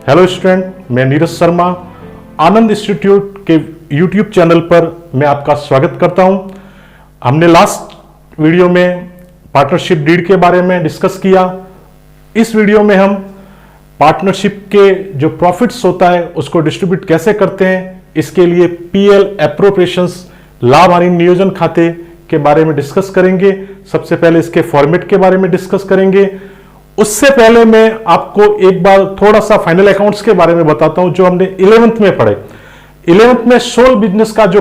Hello student, मैं नीरज शर्मा आनंद institute के YouTube channel पर मैं आपका स्वागत करता हूं। हमने लास्ट वीडियो में पार्टनरशिप डीड के बारे में डिस्कस किया। इस वीडियो में हम पार्टनरशिप के जो प्रॉफिट्स होता है उसको डिस्ट्रीब्यूट कैसे करते हैं, इसके लिए पीएल एप्रोप्रिएशंस लाभ हानि नियोजन खाते के बारे में डिस्कस करेंगे। सबसे पहले इसके फॉर्मेट के बारे में डिस्कस करेंगे। उससे पहले मैं आपको एक बार थोड़ा सा फाइनल अकाउंट्स के बारे में बताता हूं जो हमने 11th में पढ़े। 11th में सोल बिजनेस का जो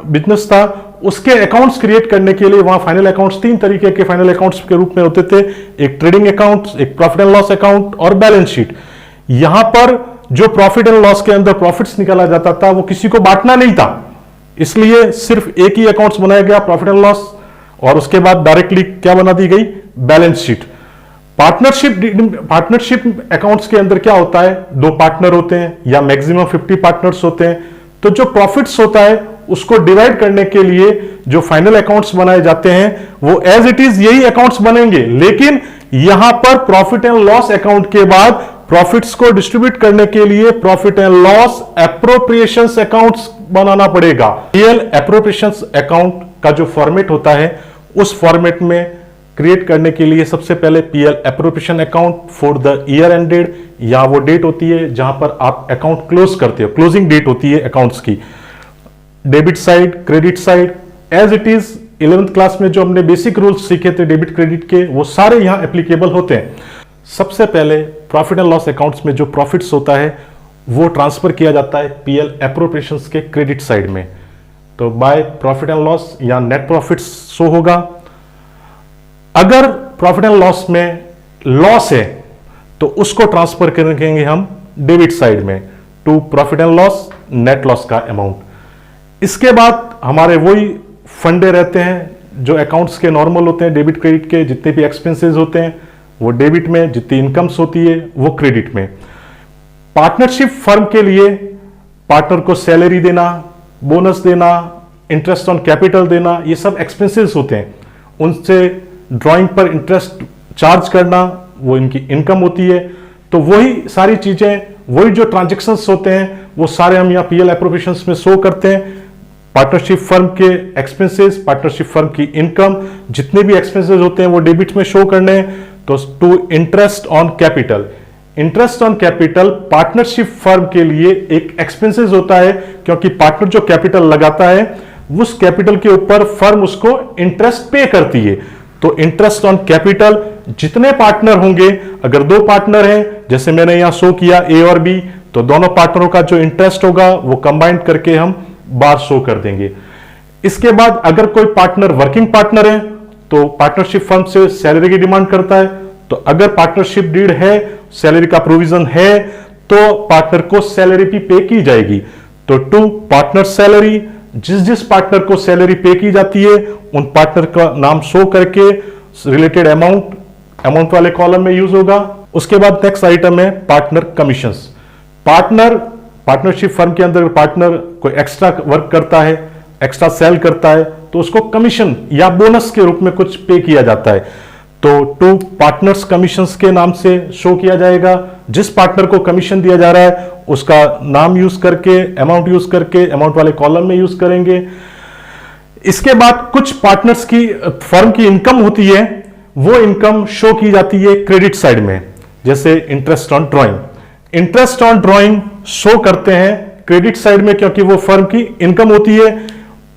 बिजनेस था उसके अकाउंट्स क्रिएट करने के लिए वहां फाइनल अकाउंट्स 3 तरीके के फाइनल अकाउंट्स के रूप में होते थे। एक ट्रेडिंग अकाउंट, एक प्रॉफिट एंड लॉस अकाउंट और बैलेंस शीट। यहां पर जो प्रॉफिट एंड लॉस के अंदर प्रॉफिट्स निकाला जाता था वो किसी को बांटना नहीं था, इसलिए सिर्फ एक ही अकाउंट्स बनाया गया प्रॉफिट एंड लॉस, और उसके बाद डायरेक्टली क्या बना दी गई, बैलेंस शीट। पार्टनरशिप अकाउंट्स के अंदर क्या होता है, 2 पार्टनर होते हैं या मैक्सिमम 50 पार्टनर्स होते हैं। तो जो प्रॉफिट्स होता है उसको डिवाइड करने के लिए जो फाइनल अकाउंट्स बनाए जाते हैं वो एज इट इज यही अकाउंट्स बनेंगे, लेकिन यहां पर प्रॉफिट एंड लॉस अकाउंट के बाद प्रॉफिट्स को डिस्ट्रीब्यूट करने के लिए profit and loss appropriations accounts बनाना पड़ेगा। पीएल एप्रोप्रिएशंस अकाउंट का जो फॉर्मेट होता है उस फॉर्मेट में क्रिएट करने के लिए सबसे पहले PL appropriation account for the year ended, या वो डेट होती है जहां पर आप अकाउंट क्लोज करते हो, क्लोजिंग डेट होती है अकाउंट्स की। Debit side, credit side, as it is 11th class में जो हमने बेसिक रूल्स सीखे थे डेबिट क्रेडिट के, वो सारे यहां एप्लीकेबल होते हैं। सबसे पहले प्रॉफिट एंड लॉस अकाउंट्स में जो प्रॉफिट्स होता है वो ट्रांसफर किया जाता है पीएल एप्रोप्रिएशंस के क्रेडिट साइड में। तो बाय प्रॉफिट एंड लॉस या नेट प्रॉफिट शो होगा। अगर प्रॉफिट एंड लॉस में लॉस है तो उसको ट्रांसफर करेंगे हम डेबिट साइड में to profit and loss, net loss का अमाउंट। इसके बाद हमारे वही फंडे रहते हैं जो अकाउंट्स के नॉर्मल होते हैं, डेबिट क्रेडिट के जितने भी एक्सपेंसेस होते हैं वो डेबिट में, जितनी इनकम्स होती है वो क्रेडिट में। पार्टनरशिप फर्म के लिए पार्टनर को सैलरी देना, बोनस देना, इंटरेस्ट ऑन कैपिटल देना, ये सब एक्सपेंसेस होते हैं। उनसे ड्राइंग पर इंटरेस्ट चार्ज करना वो इनकी इनकम होती है। तो वही सारी चीजें, वही जो ट्रांजैक्शंस होते हैं वो सारे हम यहाँ पीएल एप्रोप्रिएशंस में शो करते हैं। पार्टनरशिप फर्म के एक्सपेंसेस, पार्टनरशिप फर्म की इनकम, जितने भी एक्सपेंसेस होते हैं वो डेबिट में शो करने हैं। तो to interest on capital, interest on capital partnership firm के लिए एक एक्सपेंसेस होता है, क्योंकि पार्टनर जो कैपिटल लगाता है उस कैपिटल के ऊपर फर्म उसको इंटरेस्ट पे करती है। तो इंटरेस्ट ऑन कैपिटल जितने पार्टनर होंगे, अगर 2 पार्टनर हैं जैसे मैंने यहां शो किया ए और बी, तो दोनों पार्टनरों का जो इंटरेस्ट होगा वो कंबाइंड करके हम बार शो कर देंगे। इसके बाद अगर कोई पार्टनर वर्किंग पार्टनर है तो पार्टनरशिप फर्म से सैलरी की डिमांड करता है। तो अगर पार्टनरशिप डीड है, सैलरी का प्रोविजन है, तो पार्टनर को सैलरी भी पे की जाएगी। तो टू पार्टनर सैलरी, जिस पार्टनर को सैलरी पे की जाती है उन पार्टनर का नाम शो करके रिलेटेड अमाउंट वाले कॉलम में यूज होगा। उसके बाद नेक्स्ट आइटम है पार्टनर कमीशंस। पार्टनरशिप फर्म के अंदर पार्टनर कोई एक्स्ट्रा वर्क करता है, एक्स्ट्रा सेल करता है, तो उसको कमीशन या बोनस के रूप में कुछ पे किया जाता है। तो टू पार्टनर्स कमीशंस के नाम से शो किया जाएगा। जिस पार्टनर को कमीशन दिया जा रहा है उसका नाम यूज करके, अमाउंट यूज करके अमाउंट वाले कॉलम में यूज करेंगे। इसके बाद कुछ पार्टनर्स की फर्म की इनकम होती है, वो इनकम शो की जाती है क्रेडिट साइड में, जैसे interest on drawing. Interest on drawing show करते हैं क्रेडिट साइड में, क्योंकि वो फर्म की इनकम होती है।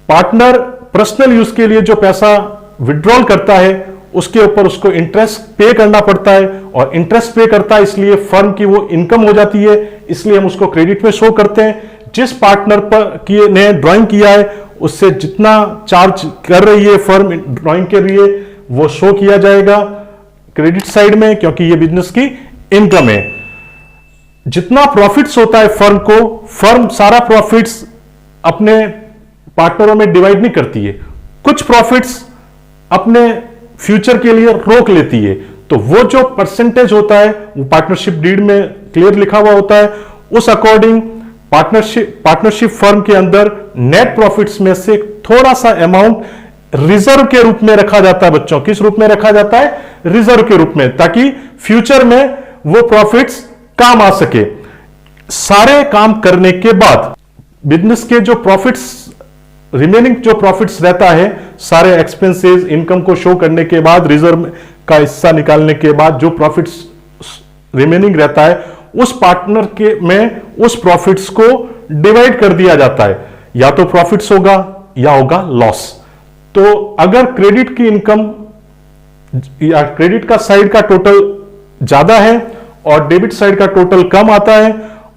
पार्टनर पर्सनल यूज के लिए जो पैसा विड्रॉल करता है उसके ऊपर उसको इंटरेस्ट पे करना पड़ता है, और इंटरेस्ट पे करता है इसलिए फर्म की वो इनकम हो जाती है, इसलिए हम उसको क्रेडिट में शो करते हैं। जिस पार्टनर पर ने ड्राइंग किया है उससे जितना चार्ज कर रही है फर्म ड्राइंग के लिए वो शो किया जाएगा क्रेडिट साइड में, क्योंकि ये बिजनेस की इनकम है। जितना प्रॉफिट्स होता है फर्म को, फर्म सारा प्रॉफिट्स अपने पार्टनरों में डिवाइड नहीं करती है। कुछ प्रॉफिट्स अपने फ्यूचर के लिए रोक लेती है। तो वो जो परसेंटेज होता है वो पार्टनरशिप डीड में क्लियर लिखा हुआ होता है। उस अकॉर्डिंग पार्टनरशिप फर्म के अंदर नेट प्रॉफिट्स में से थोड़ा सा अमाउंट रिजर्व के रूप में रखा जाता है। बच्चों, किस रूप में रखा जाता है? रिजर्व के रूप में, ताकि फ्यूचर में वो प्रॉफिट्स काम आ सके। सारे काम करने के बाद बिजनेस के जो प्रॉफिट्स, रिमेनिंग जो प्रॉफिट्स रहता है, सारे एक्सपेंसेस इनकम को शो करने के बाद, रिजर्व का हिस्सा निकालने के बाद जो प्रॉफिट्स रिमेनिंग रहता है, उस पार्टनर के में उस प्रॉफिट्स को डिवाइड कर दिया जाता है। या तो प्रॉफिट्स होगा या होगा लॉस। तो अगर क्रेडिट की इनकम या क्रेडिट का साइड का टोटल ज्यादा है और डेबिट साइड का टोटल कम आता है,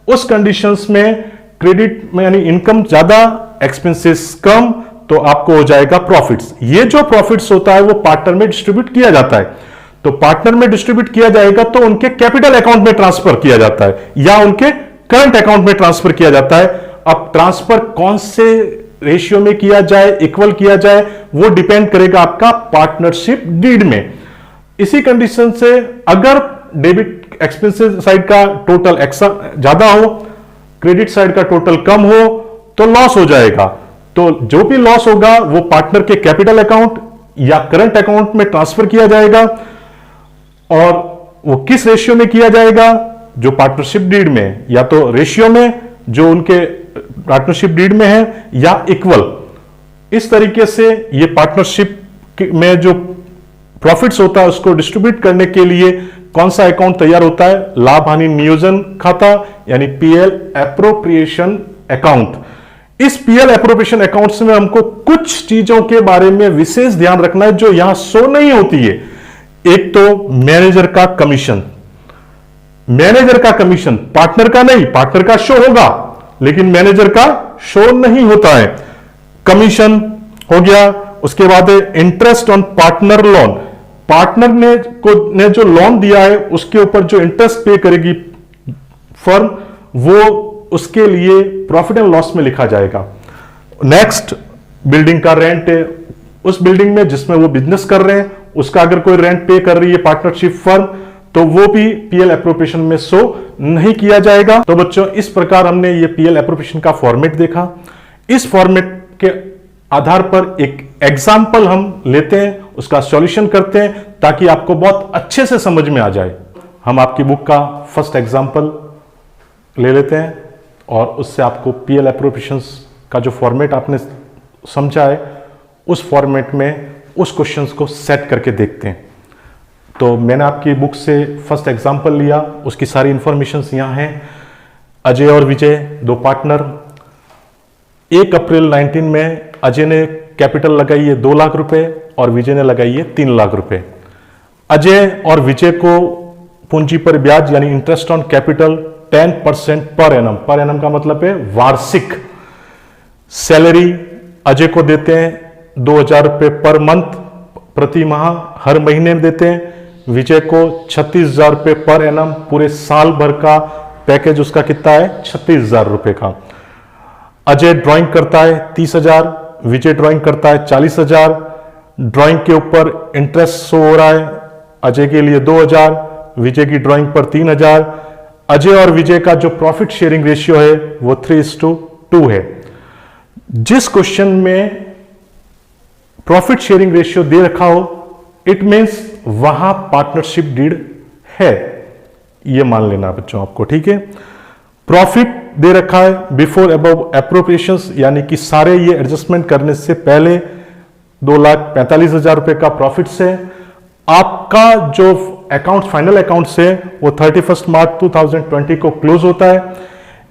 उस कंडीशंस में क्रेडिट में यानी इनकम ज्यादा, एक्सपेंसेस कम, तो आपको हो जाएगा प्रॉफिट्स। ये जो प्रॉफिट्स होता है वो पार्टनर में डिस्ट्रीब्यूट किया जाता है। तो पार्टनर में डिस्ट्रीब्यूट किया जाएगा तो उनके कैपिटल अकाउंट में ट्रांसफर किया जाता है या उनके करंट अकाउंट में ट्रांसफर किया जाता है। अब ट्रांसफर कौन से रेशियो में किया जाए, इक्वल किया जाए, वो डिपेंड करेगा आपका पार्टनरशिप डीड में। इसी कंडीशन से अगर डेबिट एक्सपेंसेस साइड का टोटल ज्यादा हो, क्रेडिट साइड का टोटल कम हो, तो लॉस हो जाएगा। तो जो भी लॉस होगा वो पार्टनर के कैपिटल अकाउंट या करंट अकाउंट में ट्रांसफर किया जाएगा। और वो किस रेशियो में किया जाएगा? जो पार्टनरशिप डीड में, या तो रेशियो में जो उनके पार्टनरशिप डीड में है, या इक्वल। इस तरीके से ये पार्टनरशिप में जो प्रॉफिट्स होता है उसको डिस्ट्रीब्यूट करने के लिए कौन सा अकाउंट तैयार होता है? लाभ हानि नियोजन खाता, यानी पीएल एप्रोप्रिएशन अकाउंट। इस पीएल एप्रोप्रिएशन अकाउंट्स में हमको कुछ चीजों के बारे में विशेष ध्यान रखना है जो यहां शो नहीं होती है। एक तो मैनेजर का कमीशन। मैनेजर का कमीशन पार्टनर का नहीं, पार्टनर का शो होगा लेकिन मैनेजर का शो नहीं होता है। कमीशन हो गया। उसके बाद interest on partner loan. Partner ने जो लोन दिया है उसके ऊपर जो इंटरेस्ट पे करेगी फर्म, वो उसके लिए प्रॉफिट एंड लॉस में लिखा जाएगा। नेक्स्ट, बिल्डिंग का रेंट है। उस बिल्डिंग में जिसमें वो बिजनेस कर रहे हैं उसका अगर कोई रेंट पे कर रही है पार्टनरशिप फर्म, तो वो भी पीएल एप्रोप्रिएशन में शो नहीं किया जाएगा। तो बच्चों, इस प्रकार हमने ये पीएल एप्रोप्रिएशन का फॉर्मेट देखा। इस फॉर्मेट के आधार पर एक एग्जाम्पल हम लेते हैं, उसका सॉल्यूशन करते हैं ताकि आपको बहुत अच्छे से समझ में आ जाए। हम आपकी बुक का फर्स्ट एग्जाम्पल ले लेते हैं और उससे आपको पीएल एप्रोप्रिएशन का जो फॉर्मेट आपने समझा है उस फॉर्मेट में उस क्वेश्चंस को सेट करके देखते हैं। तो मैंने आपकी बुक से फर्स्ट एग्जाम्पल लिया, उसकी सारी इंफॉर्मेशन यहां हैं। अजय और विजय, दो पार्टनर। 1 अप्रैल 19 में अजय ने कैपिटल लगाई है 2 लाख रुपए और विजय ने लगाई है 3 लाख रुपए। अजय और विजय को पूंजी पर ब्याज यानी interest on capital 10% per annum. Per annum का मतलब है वार्षिक। सैलरी अजय को देते हैं 2000 रुपए पर मंथ, प्रति माह, हर महीने में देते हैं। विजय को 36,000 रुपए पर एनम, पूरे साल भर का पैकेज उसका कितना है? 36,000 रुपए का। अजय ड्राइंग करता है 30,000, विजय ड्राइंग करता है 40,000। ड्राइंग के ऊपर इंटरेस्ट शो हो रहा है, अजय के लिए 2,000, विजय की ड्राइंग पर 3,000। अजय और विजय का जो प्रॉफिट शेयरिंग रेशियो है वो 3:2 है। जिस क्वेश्चन में प्रॉफिट शेयरिंग रेशियो दे रखा हो, इट मीन्स वहां पार्टनरशिप डीड है, ये मान लेना बच्चों आपको, ठीक है। प्रॉफिट दे रखा है बिफोर अबव एप्रोप्रिएशंस, यानी कि सारे ये एडजस्टमेंट करने से पहले 2,45,000 रुपए का प्रॉफिट है। आपका जो अकाउंट, फाइनल अकाउंट से वो 31 मार्च 2020 को क्लोज होता है।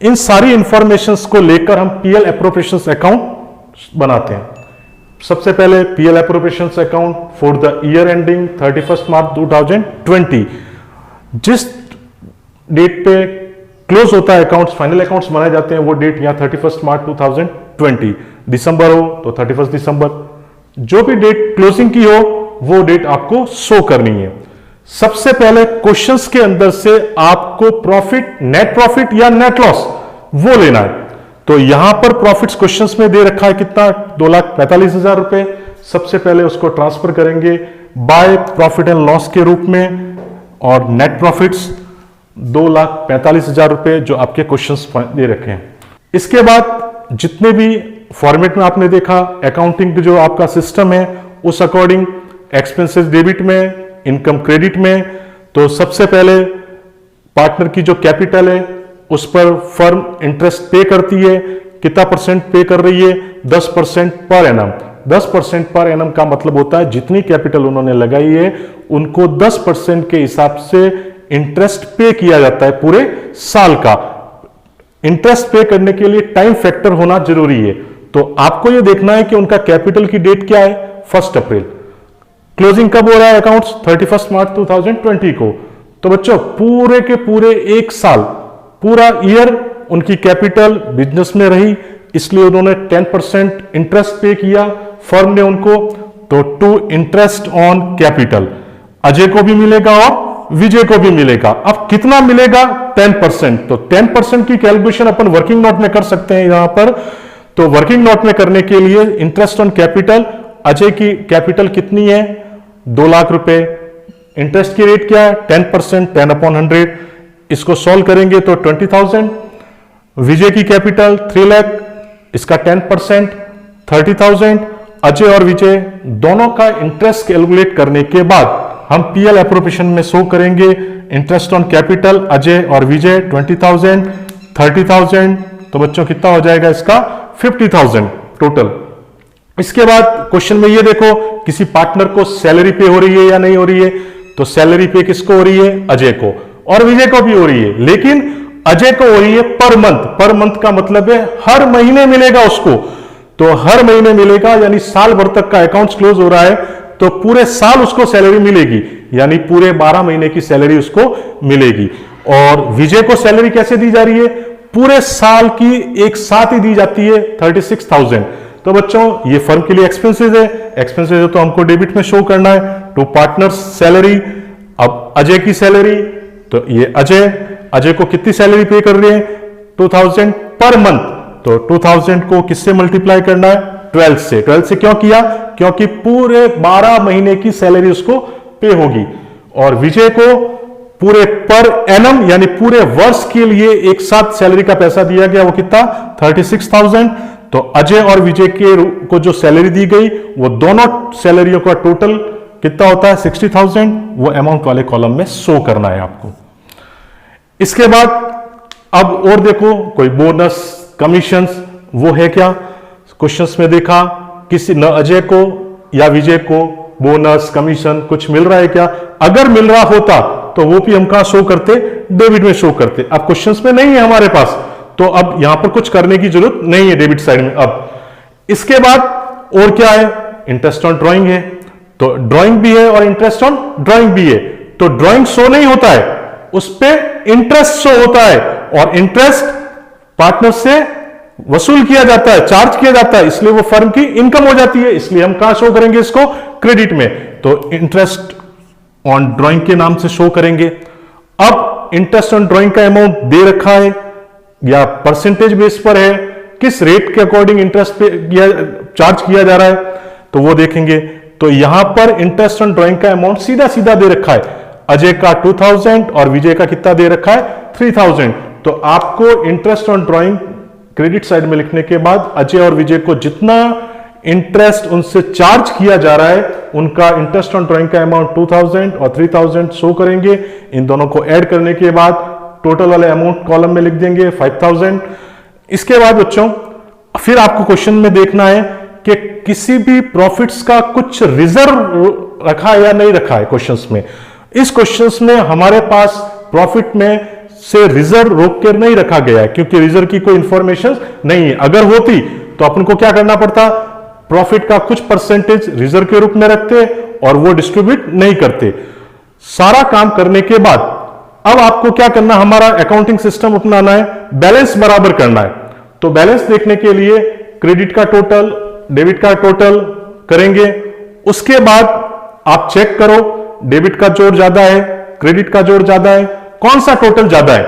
इन सारी इंफॉर्मेशंस को लेकर हम पीएल एप्रोप्रिएशंस अकाउंट बनाते हैं। सबसे पहले PL appropriations account for the year ending 31 March 2020। जिस डेट पे क्लोज होता है अकाउंट्स, फाइनल अकाउंट्स बनाए जाते हैं, वो डेट यहां 31 मार्च 2020। दिसंबर हो तो 31 दिसंबर। जो भी डेट क्लोजिंग की हो वो डेट आपको शो करनी है। सबसे पहले क्वेश्चंस के अंदर से आपको प्रॉफिट, नेट प्रॉफिट या नेट लॉस, वो लेना है। तो यहां पर प्रॉफिट्स क्वेश्चंस में दे रखा है कितना? 2,45,000 रुपए। सबसे पहले उसको ट्रांसफर करेंगे बाय प्रॉफिट एंड लॉस के रूप में, और नेट प्रॉफिट्स 2,45,000 रुपए जो आपके क्वेश्चंस दे रखे हैं। इसके बाद जितने भी फॉर्मेट में आपने देखा, अकाउंटिंग जो आपका सिस्टम है उस अकॉर्डिंग एक्सपेंसेस डेबिट में, इनकम क्रेडिट में। तो सबसे पहले पार्टनर की जो कैपिटल है उस पर फर्म इंटरेस्ट पे करती है, कितना परसेंट पे कर रही है, 10% पर एनम। 10% पर एनम का मतलब होता है जितनी कैपिटल उन्होंने लगाई है उनको 10% के हिसाब से इंटरेस्ट पे किया जाता है पूरे साल का। इंटरेस्ट पे करने के लिए टाइम फैक्टर होना जरूरी है। तो आपको यह देखना है कि उनका कैपिटल की डेट क्या है, 1 अप्रैल। क्लोजिंग कब हो रहा है अकाउंट्स, 31 मार्च 2020 को। तो बच्चों पूरे के पूरे एक साल, पूरा ईयर उनकी कैपिटल बिजनेस में रही, इसलिए उन्होंने 10% इंटरेस्ट पे किया फर्म ने उनको। तो to interest on capital Ajay को भी मिलेगा और विजय को भी मिलेगा। अब कितना मिलेगा, 10%। तो 10% की कैलकुलेशन अपन वर्किंग नोट में कर सकते हैं यहां पर। तो वर्किंग नोट में करने के लिए इंटरेस्ट ऑन कैपिटल, अजय की कैपिटल कितनी है, 2 लाख रुपए। इंटरेस्ट की रेट क्या है, 10%, 10/100। इसको सॉल्व करेंगे तो 20,000। विजय की कैपिटल 3 लाख, इसका 10%, 30,000। अजय और विजय दोनों का इंटरेस्ट कैलकुलेट करने के बाद हम पीएल एप्रोप्रिएशन में शो करेंगे इंटरेस्ट ऑन कैपिटल अजय और विजय 20,000, 30,000। तो बच्चों कितना हो जाएगा इसका, 50,000 टोटल। इसके बाद क्वेश्चन में ये देखो किसी पार्टनर को सैलरी पे हो रही है या नहीं हो रही है। तो सैलरी पे किसको हो रही है, अजय को, और विजय को भी हो रही है, लेकिन अजय को हो रही है पर मंथ। पर मंथ का मतलब है हर महीने मिलेगा उसको। तो हर महीने मिलेगा, यानी साल भर तक का अकाउंट्स क्लोज हो रहा है तो पूरे साल उसको सैलरी मिलेगी, यानी पूरे 12 महीने की सैलरी उसको मिलेगी। और विजय को सैलरी कैसे दी जा रही है, पूरे साल की एक साथ ही दी जाती है, 36,000। तो बच्चों ये फर्म के लिए एक्सपेंसेस है, एक्सपेंसेस है तो हमको डेबिट में शो करना है। टू पार्टनर्स सैलरी, अब अजय की सैलरी, तो ये अजय को कितनी सैलरी पे कर रहे हैं, 2,000 पर मंथ। तो 2,000 को किससे मल्टीप्लाई करना है, 12 से। 12 से क्यों किया, क्योंकि पूरे 12 महीने की सैलरी उसको पे होगी। और विजय को पूरे पर एनम यानी पूरे वर्ष के लिए एक साथ सैलरी का पैसा दिया गया, वो कितना, 36,000। तो अजय और विजय को जो सैलरी दी गई वो दोनों सैलरियों का टोटल कितना होता है, 60,000। वो अमाउंट वाले कॉलम में शो करना है आपको। इसके बाद अब और देखो कोई बोनस कमीशंस वो है क्या, क्वेश्चंस में देखा किसी न अजय को या विजय को बोनस कमीशन कुछ मिल रहा है क्या। अगर मिल रहा होता तो वो भी हम कहां शो करते, डेबिट में शो करते। अब क्वेश्चंस में नहीं है हमारे पास, तो अब यहां पर कुछ करने की जरूरत नहीं है डेबिट साइड में। अब इसके बाद और क्या है, इंटरेस्ट ऑन ड्राइंग है। तो ड्राइंग भी है और इंटरेस्ट ऑन ड्राइंग भी है। तो ड्राइंग शो नहीं होता है, उस पर इंटरेस्ट शो होता है, और इंटरेस्ट पार्टनर से वसूल किया जाता है, चार्ज किया जाता है, इसलिए वो फर्म की इनकम हो जाती है। इसलिए हम कहां शो करेंगे इसको, क्रेडिट में। तो इंटरेस्ट ऑन ड्राइंग के नाम से शो करेंगे। अब इंटरेस्ट ऑन ड्राइंग का अमाउंट दे रखा है या परसेंटेज बेस पर है, किस रेट के अकॉर्डिंग इंटरेस्ट पे चार्ज किया जा रहा है, तो वो देखेंगे। तो यहां पर इंटरेस्ट ऑन ड्राइंग का अमाउंट सीधा सीधा दे रखा है, अजय का 2,000 और विजय का कितना दे रखा है, 3,000। तो आपको interest on drawing credit side में लिखने के बाद अजय और विजय को जितना इंटरेस्ट उनसे चार्ज किया जा रहा है उनका इंटरेस्ट ऑन ड्राइंग का अमाउंट 2,000 और 3,000 शो करेंगे। इन दोनों को ऐड करने के बाद टोटल वाले अमाउंट कॉलम में लिख देंगे 5,000। इसके बाद बच्चों फिर आपको क्वेश्चन में देखना है कि किसी भी प्रॉफिट्स का कुछ रिजर्व रखा है या नहीं रखा है क्वेश्चंस में। इस क्वेश्चंस में हमारे पास प्रॉफिट में से रिजर्व रोक कर नहीं रखा गया है, क्योंकि रिजर्व की कोई इंफॉर्मेशन नहीं है। अगर होती तो अपन को क्या करना पड़ता, प्रॉफिट का कुछ परसेंटेज रिजर्व के रूप में रखते और वो डिस्ट्रीब्यूट नहीं करते। सारा काम करने के बाद अब आपको क्या करना, हमारा अकाउंटिंग सिस्टम अपनाना है, बैलेंस बराबर करना है। तो बैलेंस देखने के लिए क्रेडिट का टोटल, डेबिट का टोटल करेंगे। उसके बाद आप चेक करो डेबिट का जोड़ ज्यादा है, क्रेडिट का जोड़ ज्यादा है, कौन सा टोटल ज्यादा है।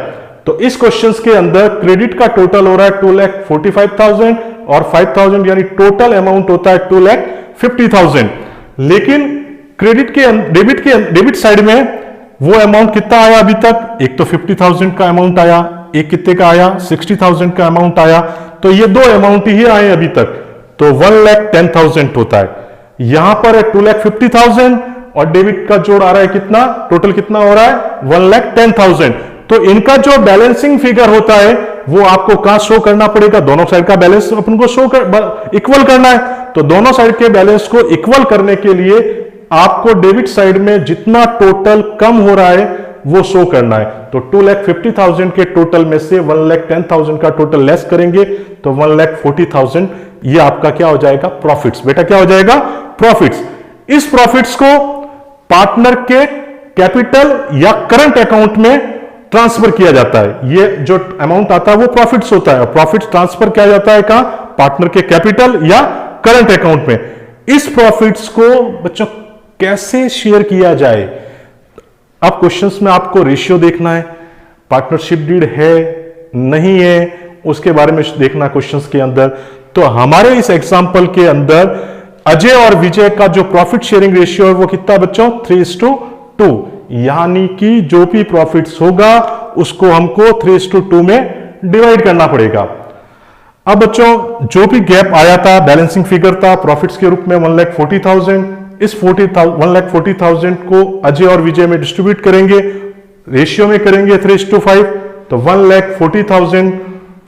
तो इस क्वेश्चंस के अंदर क्रेडिट का टोटल हो रहा है 2,45,000 और 5,000, यानी टोटल अमाउंट होता है 2,50,000। लेकिन डेबिट साइड में वो अमाउंट कितना आया अभी तक, एक तो 50,000 का अमाउंट आया, एक कितने का आया, 60,000 का अमाउंट आया। तो ये दो अमाउंट ही आए अभी तक, तो 1,10,000 होता है। यहां पर है 2,50,000 और डेबिट का जोड़ आ रहा है कितना, टोटल कितना हो रहा है 1,10,000। तो तो इनका जो बैलेंसिंग फिगर होता है वो आपको कहां शो करना पड़ेगा, दोनों साइड का बैलेंस अपन को शो इक्वल करना है। तो दोनों साइड के बैलेंस को इक्वल करने के लिए आपको डेबिट साइड में जितना टोटल कम हो रहा है वो शो करना है। तो 2,50,000 के टोटल में से 1,10,000 का टोटल लेस करेंगे तो 1,40,000 ये आपका क्या हो जाएगा, प्रॉफिट्स। बेटा क्या हो जाएगा, प्रॉफिट्स। इस प्रॉफिट्स को पार्टनर के कैपिटल या करंट अकाउंट में ट्रांसफर किया जाता है। ये जो अमाउंट आता है वो प्रॉफिट्स होता है, और प्रॉफिट्स ट्रांसफर किया जाता है कहां, पार्टनर के कैपिटल या करंट अकाउंट में। इस प्रॉफिट्स को बच्चों कैसे शेयर किया जाए, अब क्वेश्चंस में आपको रेशियो देखना है, पार्टनरशिप डीड है नहीं है उसके बारे में देखना क्वेश्चंस के अंदर। तो हमारे इस एग्जांपल के अंदर अजय और विजय का जो प्रॉफिट शेयरिंग रेशियो है वो कितना बच्चों, 3:2, यानी कि जो भी प्रॉफिट्स होगा उसको हमको 3:2 में डिवाइड करना पड़ेगा। अब बच्चों जो भी गैप आया था, बैलेंसिंग फिगर था प्रॉफिट्स के रूप में 1,40,000, इस 1,40,000 को अजय और विजय में डिस्ट्रीब्यूट करेंगे, रेशियो में करेंगे 3:5। तो 1,40,000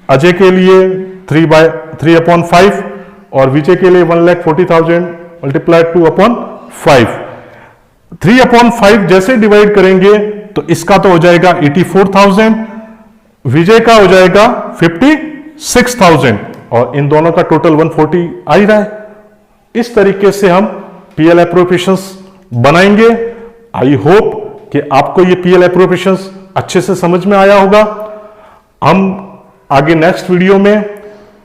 अजय के लिए 3/5 और विजय के लिए 1,40,000 मल्टीप्लाइड 2/5। 3/5 जैसे डिवाइड करेंगे तो इसका तो हो जाएगा 84,000, विजय का हो जाएगा 56,000 और इन दोनों का टोटल 140 आ ही रहा है। इस तरीके से हम पीएल एप्रोप्रिएशंस बनाएंगे। आई होप कि आपको ये पीएल एप्रोप्रिएशंस अच्छे से समझ में आया होगा। हम आगे नेक्स्ट वीडियो में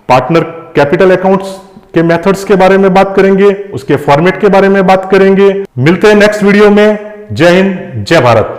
पार्टनर कैपिटल अकाउंट्स के मेथड्स के बारे में बात करेंगे, उसके फॉर्मेट के बारे में बात करेंगे। मिलते हैं नेक्स्ट वीडियो में। जय हिंद, जय भारत।